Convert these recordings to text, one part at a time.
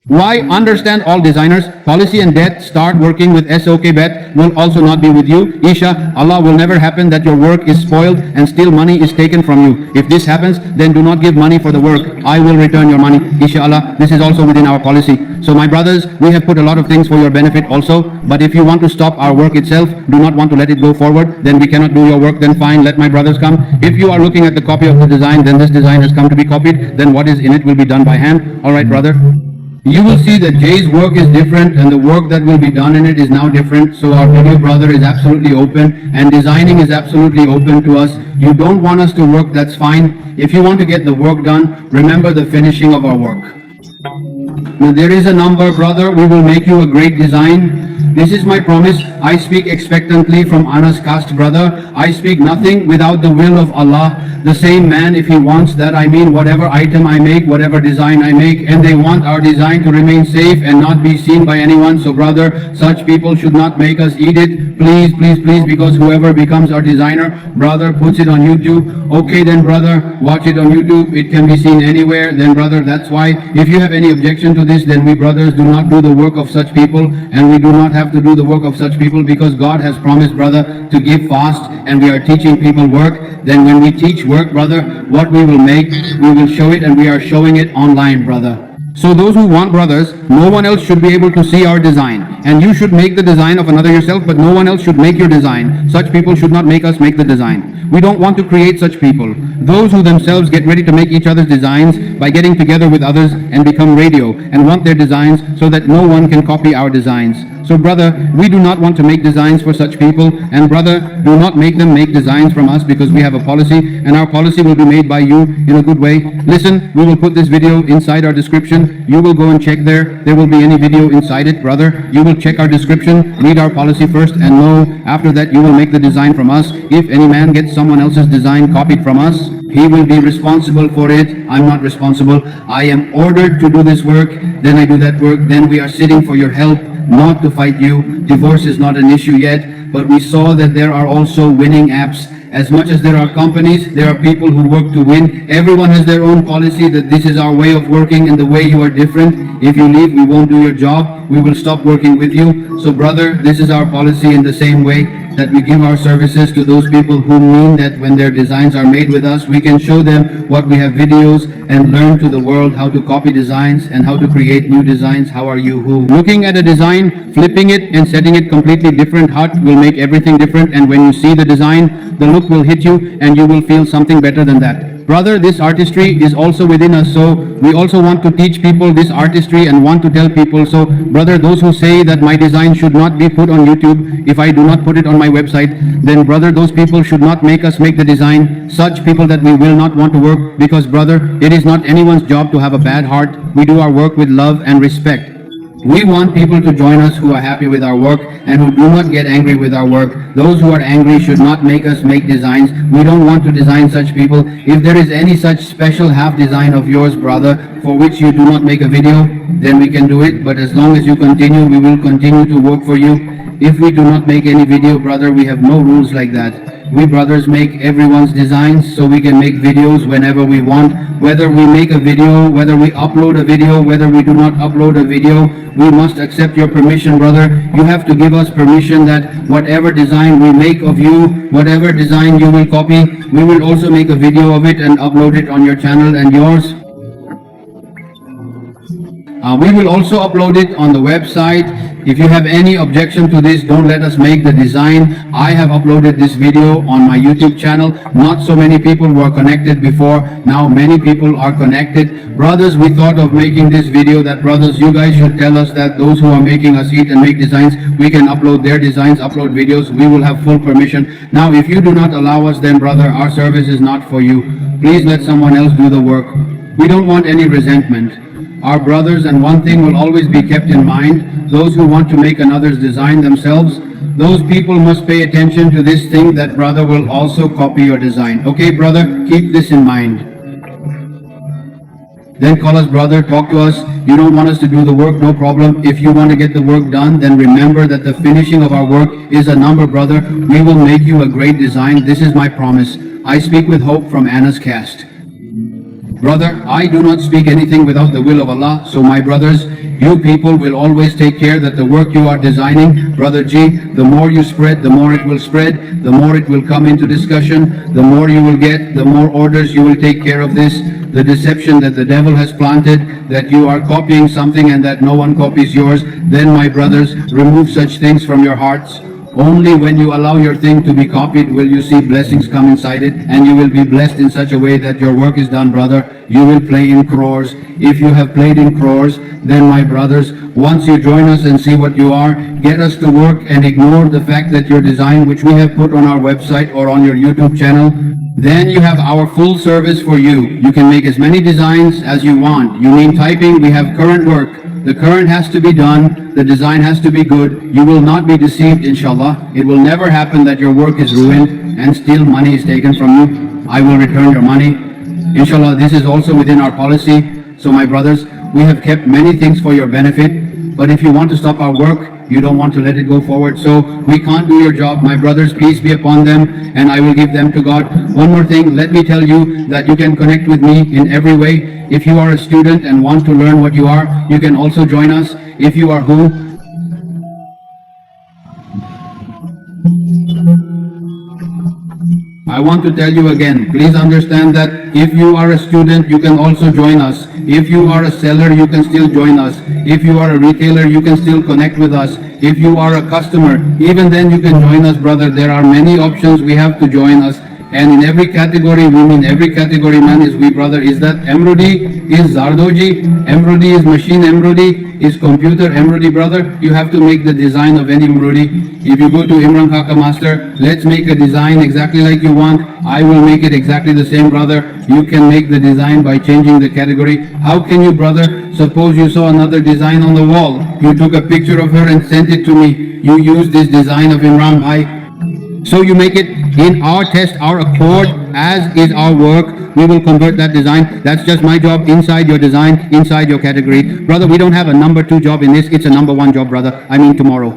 Why? Understand all designers, policy and death, start working with SOK Bet will also not be with you. Isha, Allah will never happen that your work is spoiled and still money is taken from you. If this happens, then do not give money for the work. I will return your money. Inshallah, this is also within our policy. So my brothers, we have put a lot of things for your benefit also, but if you want to stop our work itself, do not want to let it go forward, then we cannot do your work, then fine, let my brothers come. If you are looking at the copy of the design, then this design has come to be copied, then what is in it will be done by hand. All right, brother? You will see that Jay's work is different and the work that will be done in it is now different. So our video brother is absolutely open and designing is absolutely open to us. You don't want us to work, that's fine. If you want to get the work done, remember the finishing of our work. Now there is a number, brother, we will make you a great design. This is my promise. I speak expectantly from Anas caste, brother. I speak nothing without the will of Allah. The same man, if he wants that, I mean whatever item I make, whatever design I make, and they want our design to remain safe and not be seen by anyone. So brother, such people should not make us eat it. Please, please, please, because whoever becomes our designer, brother, puts it on YouTube. Okay then, brother, watch it on YouTube. It can be seen anywhere. Then brother, that's why if you have any objection to this, then we brothers do not do the work of such people, and we do not have to do the work of such people because God has promised, brother, to give fast, and we are teaching people work. Then when we teach work, brother, what we will make, we will show it, and we are showing it online, brother. So those who want, brothers, no one else should be able to see our design. And you should make the design of another yourself, but no one else should make your design. Such people should not make us make the design. We don't want to create such people. Those who themselves get ready to make each other's designs by getting together with others and become radio and want their designs so that no one can copy our designs. So brother, we do not want to make designs for such people, and brother, do not make them make designs from us because we have a policy, and our policy will be made by you in a good way. Listen, we will put this video inside our description. You will go and check there. There will be any video inside it, brother. You will check our description, read our policy first, and know after that you will make the design from us. If any man gets someone else's design copied from us, he will be responsible for it. I'm not responsible. I am ordered to do this work, then I do that work, then we are sitting for your help, not to fight you. Divorce is not an issue yet, but we saw that there are also winning apps. As much as there are companies, there are people who work to win. Everyone has their own policy that this is our way of working, and the way you are different. If you leave, we won't do your job. We will stop working with you. So brother, this is our policy in the same way that we give our services to those people who mean that when their designs are made with us, we can show them what we have videos and learn to the world how to copy designs and how to create new designs. How are you who? Looking at a design, flipping it and setting it completely different hut will make everything different, and when you see the design, the look will hit you and you will feel something better than that. Brother, this artistry is also within us, so we also want to teach people this artistry and want to tell people. So brother, those who say that my design should not be put on YouTube if I do not put it on my website, then brother, those people should not make us make the design. Such people that we will not want to work, because brother, it is not anyone's job to have a bad heart. We do our work with love and respect. We want people to join us who are happy with our work and who do not get angry with our work. Those who are angry should not make us make designs. We don't want to design such people. If there is any such special half design of yours, brother, for which you do not make a video, then we can do it. But as long as you continue, we will continue to work for you. If we do not make any video, brother, we have no rules like that. We brothers make everyone's designs so we can make videos whenever we want. Whether we make a video, whether we upload a video, whether we do not upload a video, we must accept your permission, brother. You have to give us permission that whatever design we make of you, whatever design you will copy, we will also make a video of it and upload it on your channel and yours. We will also upload it on the website. If you have any objection to this, don't let us make the design. I have uploaded this video on my YouTube channel. Not so many people were connected before. Now many people are connected. Brothers, we thought of making this video that, brothers, you guys should tell us that those who are making us eat and make designs, we can upload their designs, upload videos. We will have full permission. Now, if you do not allow us, then brother, our service is not for you. Please let someone else do the work. We don't want any resentment. Our brothers, and one thing will always be kept in mind, those who want to make another's design themselves, those people must pay attention to this thing that brother will also copy your design. Okay, brother, keep this in mind. Then call us, brother, talk to us. You don't want us to do the work, no problem. If you want to get the work done, then remember that the finishing of our work is a number, brother. We will make you a great design. This is my promise. I speak with hope from Anas caste. Brother, I do not speak anything without the will of Allah. So my brothers, You people will always take care that the work you are designing, Brother G, the more you spread, the more it will spread, the more it will come into discussion, the more you will get, the more orders you will take care of this. The deception that the devil has planted, that you are copying something and that no one copies yours, then my brothers, remove such things from your hearts. Only when you allow your thing to be copied will you see blessings come inside it, and you will be blessed in such a way that your work is done, brother. You will play in crores. If you have played in crores, then my brothers, once you join us and see what you are, get us to work and ignore the fact that your design, which we have put on our website or on your YouTube channel, then you have our full service for you. You can make as many designs as you want. You mean typing, we have current work. The current has to be done, the design has to be good. You will not be deceived, inshallah. It will never happen that your work is ruined and still money is taken from you. I will return your money. Inshallah, this is also within our policy. So my brothers, we have kept many things for your benefit, but if you want to stop our work, you don't want to let it go forward. So we can't do your job. My brothers, peace be upon them, and I will give them to God. One more thing, let me tell you that you can connect with me in every way. If you are a student and want to learn what you are, you can also join us. If you are who? I want to tell you again, please understand that if you are a student, you can also join us. If you are a seller, you can still join us. If you are a retailer, you can still connect with us. If you are a customer, even then you can join us, brother. There are many options we have to join us. And in every category, we mean every category, man, is we, brother. Is that embroidery? Is Zardoji? Embroidery is machine embroidery? Is computer embroidery, brother? You have to make the design of any embroidery. If you go to Imran Khaka Master, let's make a design exactly like you want. I will make it exactly the same, brother. You can make the design by changing the category. How can you, brother? Suppose you saw another design on the wall. You took a picture of her and sent it to me. You use this design of Imran Bhai. So you make it in our test, our accord, as is our work. We will convert that design. That's just my job inside your design, inside your category. Brother, we don't have a number 2 job in this. It's a number 1 job, brother. I mean tomorrow.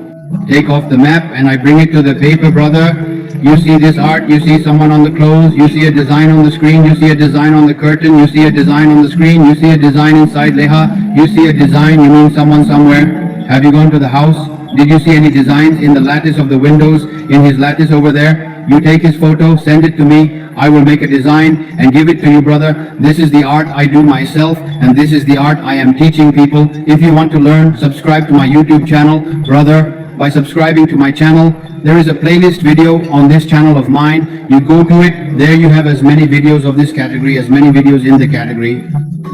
Take off the map and I bring it to the paper, brother. You see this art, you see someone on the clothes, you see a design on the screen, you see a design on the curtain, you see a design on the screen, you see a design inside Leha, you see a design, you mean someone somewhere. Have you gone to the house? Did you see any designs in the lattice of the windows, in his lattice over there? You take his photo, send it to me, I will make a design and give it to you, brother. This is the art I do myself, and this is the art I am teaching people. If you want to learn, subscribe to my YouTube channel, brother. By subscribing to my channel, there is a playlist video on this channel of mine. You go to it, there you have as many videos of this category, as many videos in the category.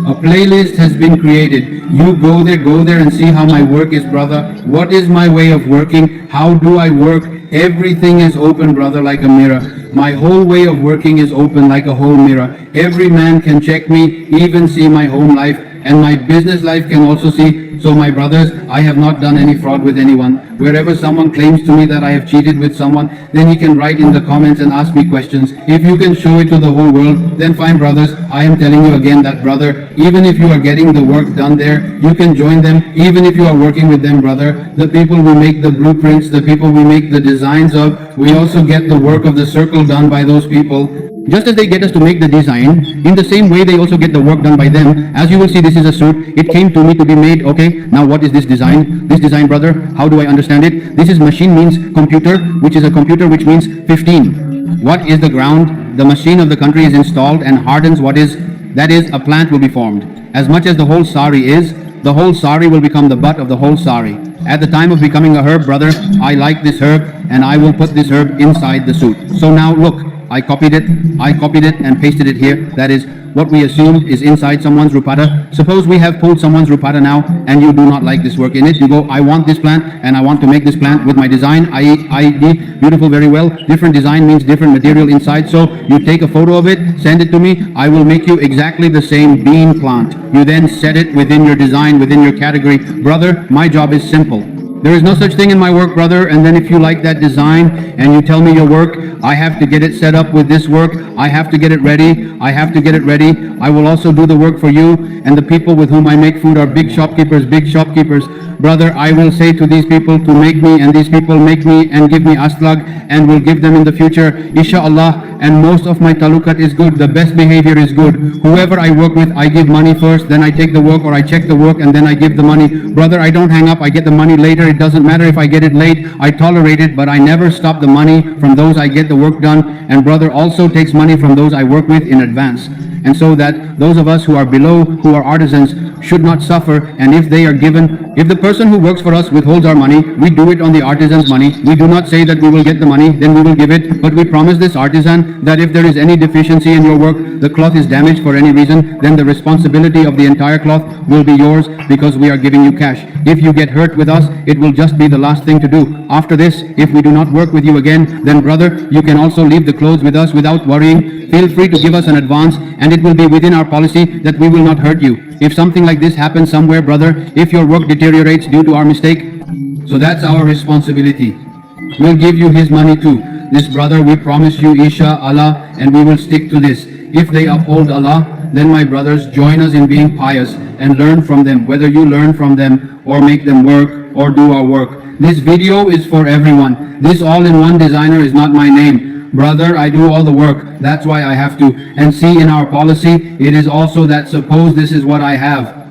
A playlist has been created. You go there and see how my work is, brother. What is my way of working? How do I work? Everything is open, brother, like a mirror. My whole way of working is open like a whole mirror. Every man can check me, even see my home life, and my business life can also see. So my brothers, I have not done any fraud with anyone. Wherever someone claims to me that I have cheated with someone, then he can write in the comments and ask me questions. If you can show it to the whole world, then fine, brothers. I am telling you again that, brother, even if you are getting the work done there, you can join them. Even if you are working with them, brother, the people we make the blueprints, the people we make the designs of, we also get the work of the circle done by those people. Just as they get us to make the design, in the same way they also get the work done by them. As you will see, this is a suit. It came to me to be made. Okay, now what is this design? This design, brother, how do I understand it? This is machine means computer, which is a computer which means 15. What is the ground? The machine of the country is installed and hardens what is, that is, a plant will be formed. As much as the whole sari is, the whole sari will become the butt of the whole sari. At the time of becoming a herb, brother, I like this herb and I will put this herb inside the suit. So now look, I copied it and pasted it here. That is what we assumed is inside someone's rupada. Suppose we have pulled someone's rupada now and you do not like this work in it. You go, I want this plant and I want to make this plant with my design, ID, beautiful, very well. Different design means different material inside. So you take a photo of it, send it to me. I will make you exactly the same bean plant. You then set it within your design, within your category. Brother, my job is simple. There is no such thing in my work, brother. And then if you like that design and you tell me your work, I have to get it set up with this work. I have to get it ready. I have to get it ready. I will also do the work for you. And the people with whom I make food are big shopkeepers, big shopkeepers. Brother, I will say to these people to make me, and these people make me and give me aslag, and will give them in the future, inshallah. And most of my talukat is good. The best behavior is good. Whoever I work with, I give money first, then I take the work, or I check the work, and then I give the money. Brother, I don't hang up. I get the money later. It doesn't matter if I get it late. I tolerate it, but I never stop the money from those I get the work done. And brother also takes money from those I work with in advance. And so that those of us who are below, who are artisans, should not suffer. And if they are given, if the person who works for us withholds our money, we do it on the artisan's money. We do not say that we will get the money, then we will give it. But we promise this artisan that if there is any deficiency in your work, the cloth is damaged for any reason, then the responsibility of the entire cloth will be yours, because we are giving you cash. If you get hurt with us, it will just be the last thing to do. After this, if we do not work with you again, then brother, you can also leave the clothes with us without worrying. Feel free to give us an advance, and it will be within our policy that we will not hurt you. If something like this happens somewhere, brother, if your work deteriorates due to our mistake, so that's our responsibility. We'll give you his money too. This brother, we promise you, Isha Allah, and we will stick to this. If they uphold Allah, then my brothers, join us in being pious and learn from them, whether you learn from them or make them work or do our work. This video is for everyone. This all-in-one designer is not my name. Brother, I do all the work. That's why I have to. And see, in our policy, it is also that suppose this is what I have.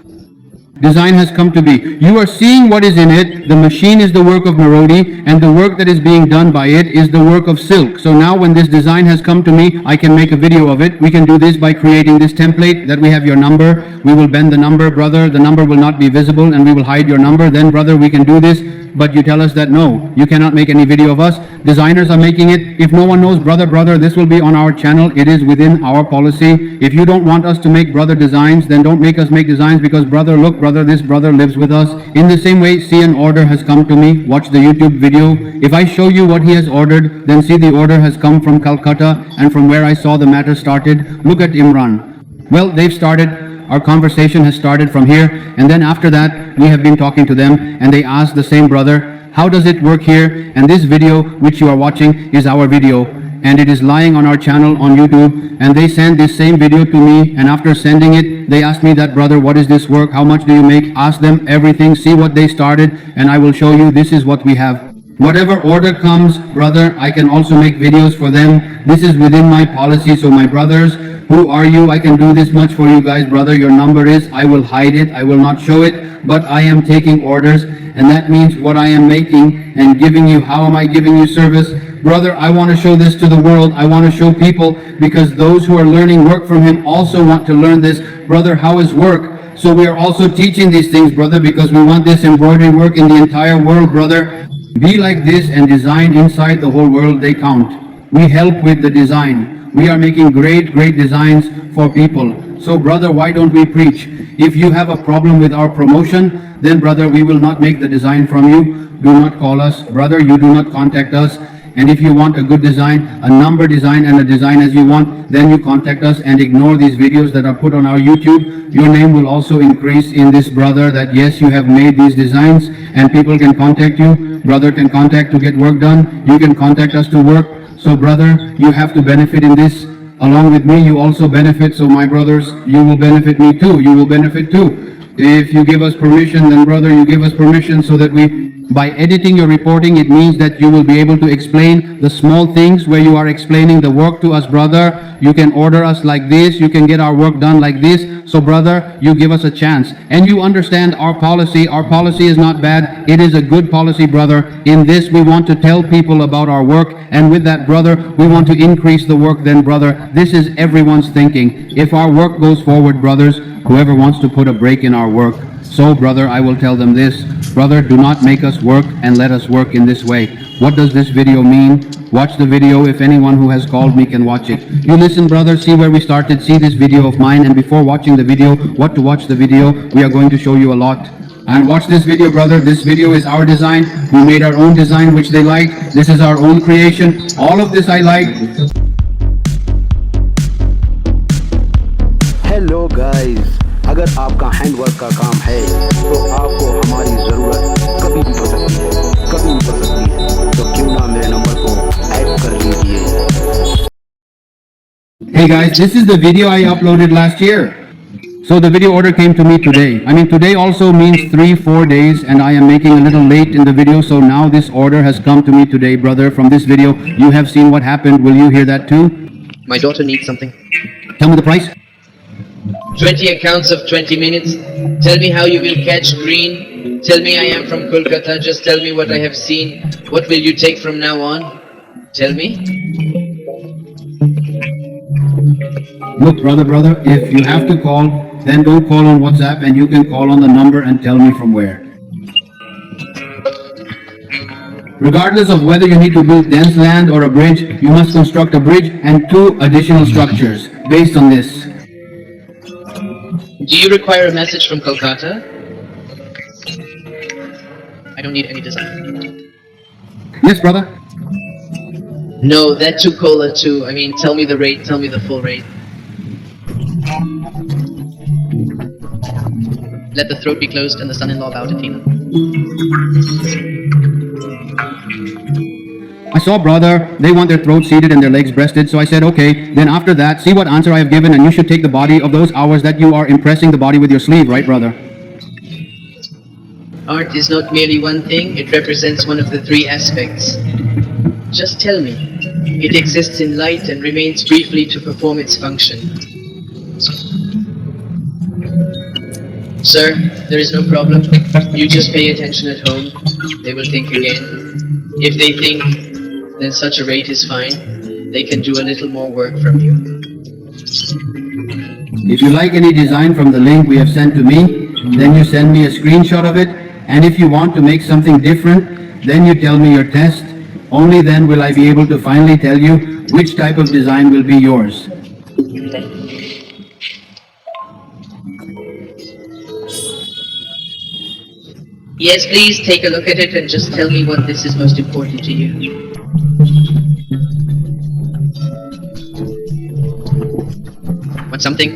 Design has come to be. You are seeing what is in it. The machine is the work of Marodi, and the work that is being done by it is the work of silk. So now when this design has come to me, I can make a video of it. We can do this by creating this template that we have your number. We will bend the number, brother. The number will not be visible, and we will hide your number. Then, brother, we can do this. But you tell us that no, you cannot make any video of us. Designers are making it. If no one knows, brother, this will be on our channel. It is within our policy. If you don't want us to make brother designs, then don't make us make designs, because brother, look, brother, this brother lives with us. In the same way, see, an order has come to me. Watch the YouTube video. If I show you what he has ordered, then see, the order has come from Calcutta and from where I saw the matter started. Look at Imran. Well, they've started. Our conversation has started from here, and then after that, we have been talking to them, and they asked the same brother, how does it work here? And this video, which you are watching, is our video, and it is lying on our channel on YouTube, and they sent this same video to me, and after sending it, they asked me that, brother, what is this work? How much do you make? Ask them everything, see what they started, and I will show you this is what we have. Whatever order comes, brother, I can also make videos for them. This is within my policy. So my brothers, who are you? I can do this much for you guys, brother. Your number is, I will hide it, I will not show it, but I am taking orders, and that means what I am making and giving you. How am I giving you service? Brother, I want to show this to the world. I want to show people, because those who are learning work from him also want to learn this. Brother, how is work? So we are also teaching these things, brother, because we want this embroidery work in the entire world, brother. Be like this and design inside the whole world. They count. We help with the design. We are making great designs for people. So brother, why don't we preach? If you have a problem with our promotion, then brother, we will not make the design from you. Do not call us. Brother, you do not contact us. And if you want a good design, a number design and a design as you want, then you contact us and ignore these videos that are put on our YouTube. Your name will also increase in this, brother, that yes, you have made these designs, and people can contact you. Brother can contact to get work done. You can contact us to work. So brother, you have to benefit in this. Along with me, you also benefit. So my brothers, you will benefit me too. You will benefit too. If you give us permission, then brother, you give us permission so that by editing your reporting, it means that you will be able to explain the small things where you are explaining the work to us, brother. You can order us like this. You can get our work done like this. So brother, you give us a chance. And you understand our policy. Our policy is not bad. It is a good policy, brother. In this, we want to tell people about our work. And with that, brother, we want to increase the work. Then, brother, this is everyone's thinking. If our work goes forward, brothers, whoever wants to put a break in our work. So, brother, I will tell them this. Brother, do not make us work and let us work in this way. What does this video mean? Watch the video. If anyone who has called me can watch it. You listen, brother, see where we started. See this video of mine. And before watching the video, what to watch the video, we are going to show you a lot. And watch this video, brother. This video is our design. We made our own design, which they like. This is our own creation. All of this I like. Hello guys, अगर आपका handwork का काम है तो आपको हमारी ज़रूरत कभी भी हो सकती है। Hey guys, this is the video I uploaded last year. So the video order came to me today. I mean, today also means 3-4 days, and I am making a little late in the video, so now this order has come to me today, brother. From this video, you have seen what happened. Will you hear that too? My daughter needs something. Tell me the price. 20 accounts of 20 minutes. Tell me how you will catch green. Tell me I am from Kolkata. Just tell me what I have seen. What will you take from now on? Tell me. Look, brother, if you have to call, then don't call on WhatsApp, and you can call on the number and tell me from where. Regardless of whether you need to build dense land or a bridge, you must construct a bridge and 2 additional structures based on this. Do you require a message from Kolkata? I don't need any design. Yes, brother. No, that too cola too. I mean, tell me the rate, tell me the full rate. Let the throat be closed and the son-in-law bow to Tina. I saw, brother, they want their throats seated and their legs breasted, so I said, okay, then after that, see what answer I have given, and you should take the body of those hours that you are impressing the body with your sleeve, right, brother? Art is not merely one thing, it represents one of the 3 aspects. Just tell me. It exists in light and remains briefly to perform its function. Sir, there is no problem. You just pay attention at home. They will think again. If they think, then such a rate is fine. They can do a little more work from you. If you like any design from the link we have sent to me, then you send me a screenshot of it, and if you want to make something different, then you tell me your test. Only then will I be able to finally tell you which type of design will be yours. Yes, please take a look at it and just tell me what this is most important to you. Want something?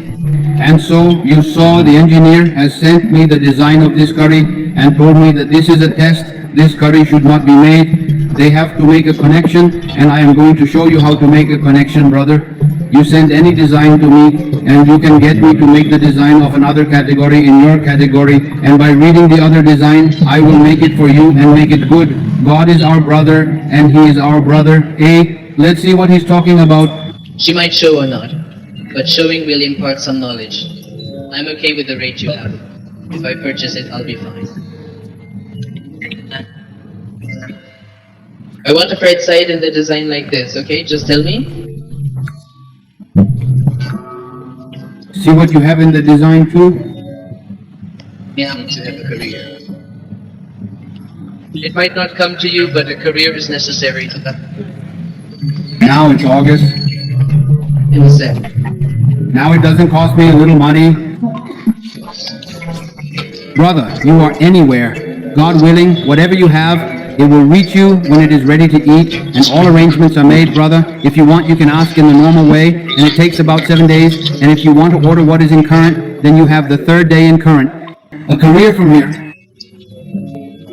And so you saw the engineer has sent me the design of this curry and told me that this is a test, this curry should not be made. They have to make a connection, and I am going to show you how to make a connection, brother. You send any design to me, and you can get me to make the design of another category in your category, and by reading the other design, I will make it for you and make it good. God is our brother, and he is our brother. Let's see what he's talking about. She might show or not, but showing will impart some knowledge. I'm okay with the rate you have. If I purchase it, I'll be fine. I want a right side and the design like this, okay? Just tell me. See what you have in the design too? Yeah, to have a career. It might not come to you, but a career is necessary to that. Now it's August. In a sec. Now it doesn't cost me a little money. Brother, you are anywhere. God willing, whatever you have, it will reach you when it is ready to eat, and all arrangements are made, brother. If you want, you can ask in the normal way, and it takes about 7 days. And if you want to order what is in current, then you have the 3rd day in current. A career from here.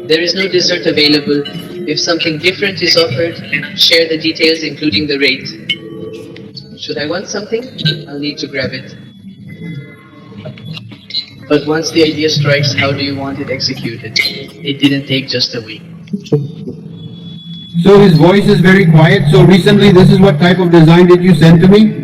There is no dessert available. If something different is offered, share the details including the rate. Should I want something? I'll need to grab it. But once the idea strikes, how do you want it executed? It didn't take just a week. So his voice is very quiet. So recently, this is what type of design did you send to me?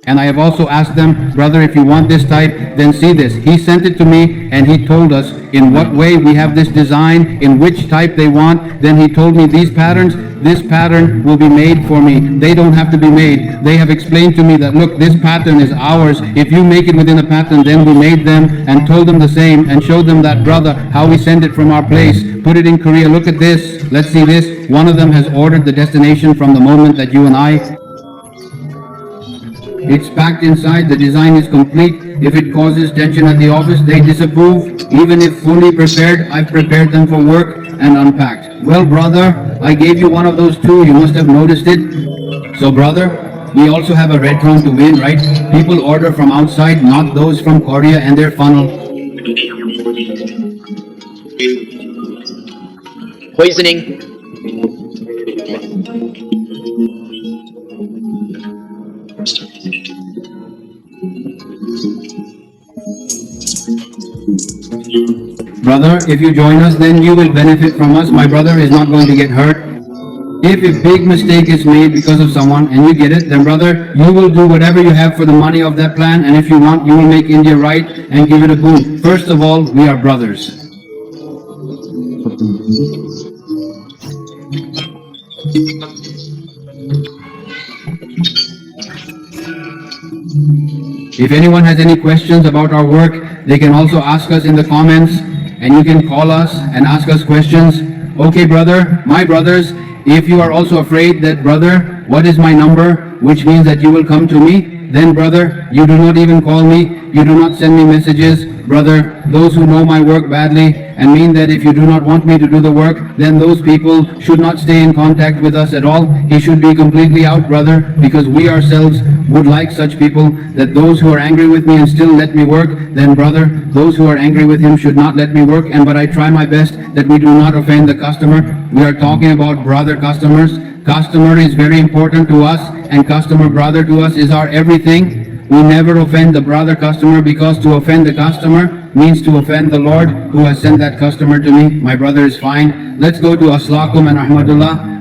And I have also asked them, brother, if you want this type, then see this. He sent it to me, and he told us in what way we have this design, in which type they want. Then he told me these patterns, this pattern will be made for me. They don't have to be made. They have explained to me that, look, this pattern is ours. If you make it within a pattern, then we made them and told them the same and showed them that, brother, how we send it from our place. Put it in Korea. Look at this. Let's see this. One of them has ordered the destination from the moment that you and I. It's packed inside, the design is complete. If it causes tension at the office, they disapprove. Even if fully prepared, I've prepared them for work and unpacked. Well, brother, I gave you one of those too, you must have noticed it. So, brother, we also have a red round to win, right? People order from outside, not those from Korea and their funnel. Poisoning. Brother, if you join us, then you will benefit from us. My brother is not going to get hurt. If a big mistake is made because of someone and you get it, then brother, you will do whatever you have for the money of that plan, and if you want, you will make India right and give it a boom. First of all, we are brothers. If anyone has any questions about our work, they can also ask us in the comments, and you can call us and ask us questions. Okay, brother, my brothers, if you are also afraid that, brother, what is my number, which means that you will come to me, then, brother, you do not even call me, you do not send me messages. Brother, those who know my work badly and mean that if you do not want me to do the work, then those people should not stay in contact with us at all. He should be completely out, brother, because we ourselves would like such people, that those who are angry with me and still let me work, then, brother, those who are angry with him should not let me work. But I try my best that we do not offend the customer. We are talking about brother customers. Customer is very important to us, and customer brother to us is our everything. We never offend the brother customer, because to offend the customer means to offend the Lord who has sent that customer to me. My brother is fine. Let's go to Aslakum and Rahmatullah.